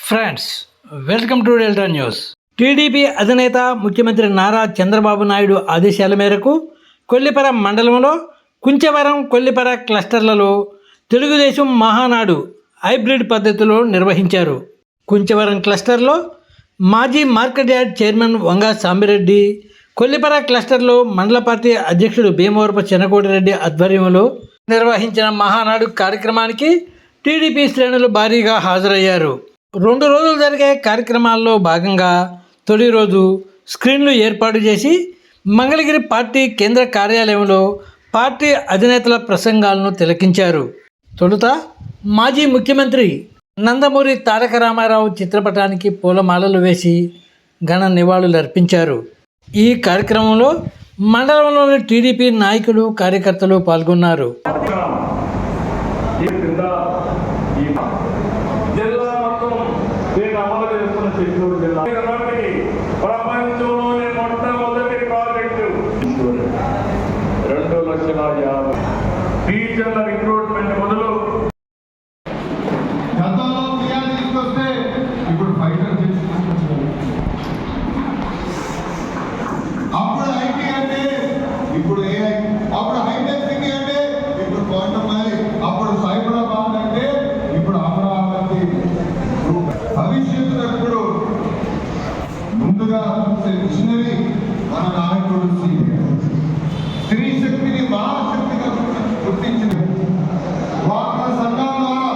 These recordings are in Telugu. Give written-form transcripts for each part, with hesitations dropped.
Friends, welcome to Delta news. TDP అధినేత ముఖ్యమంత్రి నారా చంద్రబాబు నాయుడు ఆదేశాల మేరకు కొల్లిపర మండలంలో కుంచవరం కొల్లిపర క్లస్టర్లలో తెలుగుదేశం మహానాడు హైబ్రిడ్ పద్ధతిలో నిర్వహించారు. కుంచవరం క్లస్టర్లో మాజీ market yard chairman Vanga Sambireddy, Kollipara క్లస్టర్లో మండల పార్టీ అధ్యక్షుడు భీమవరపు చెన్నకోటిరెడ్డి ఆధ్వర్యంలో నిర్వహించిన మహానాడు కార్యక్రమానికి టీడీపీ శ్రేణులు భారీగా హాజరయ్యారు. 2 రోజులు జరిగే కార్యక్రమాల్లో భాగంగా తొలి రోజు స్క్రీన్లు ఏర్పాటు చేసి మంగళగిరి పార్టీ కేంద్ర కార్యాలయంలో పార్టీ అధినేతల ప్రసంగాలను తిలకించారు. తొలుత మాజీ ముఖ్యమంత్రి నందమూరి తారక రామారావు చిత్రపటానికి పూలమాలలు వేసి ఘన నివాళులర్పించారు. ఈ కార్యక్రమంలో మండలంలోని టీడీపీ నాయకులు, కార్యకర్తలు పాల్గొన్నారు. ప్రపంచంలోని మొట్టమొదటి ప్రాజెక్టు 2,50,000 టీచర్ల రిక్రూట్మెంట్ మొదలు. గతంలో ఫిర్యాదు తీసుకొస్తే ఇప్పుడు ఫైటర్ అప్పుడు ఐటీ అంటే ఇప్పుడు ఏఐ, అప్పుడు హైటెక్ సిటీ అంటే ఇప్పుడు క్వాంటమ్ వ్యాలీ, అప్పుడు సైబరాబాద్ అంటే ఇప్పుడు అమరావతి. భవిష్యత్తులో ఇప్పుడు ముందుగా విజనరీ మన నాయకుడు స్త్రీ శక్తిని మహాశక్తిగా గుర్తించిన డ్వాక్రా సంఘాల ద్వారా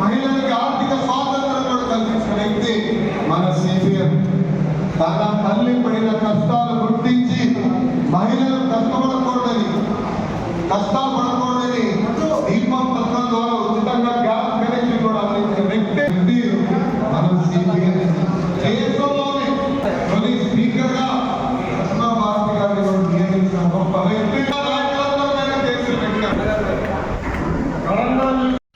మహిళలకి ఆర్థిక స్వాతంత్రం కూడా కల్పించిన వ్యక్తి మన సిపిఎం. తన తల్లి పడిన కష్టాలు గుర్తించి మహిళలు కష్టాలు పడకూడదని దీపం పథకం ద్వారా ఉచితంగా గ్యాస్ కనెక్షన్ కూడా అందించిన వ్యక్తి మన సిపిఎం. దేశంలోనే తొలి స్పీకర్గా భారతి గారిని కూడా నియమించిన గొప్ప వ్యక్తి.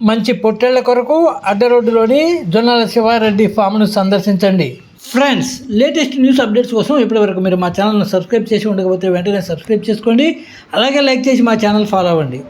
మంచి పొట్టేళ్ల కొరకు అడ్డ రోడ్డులోని జొన్నాల శివారెడ్డి ఫామ్ను సందర్శించండి. ఫ్రెండ్స్, లేటెస్ట్ న్యూస్ అప్డేట్స్ కోసం ఇప్పటివరకు మీరు మా ఛానల్ను సబ్స్క్రైబ్ చేసి ఉండకపోతే వెంటనే సబ్స్క్రైబ్ చేసుకోండి. అలాగే లైక్ చేసి మా ఛానల్ ఫాలో అవ్వండి.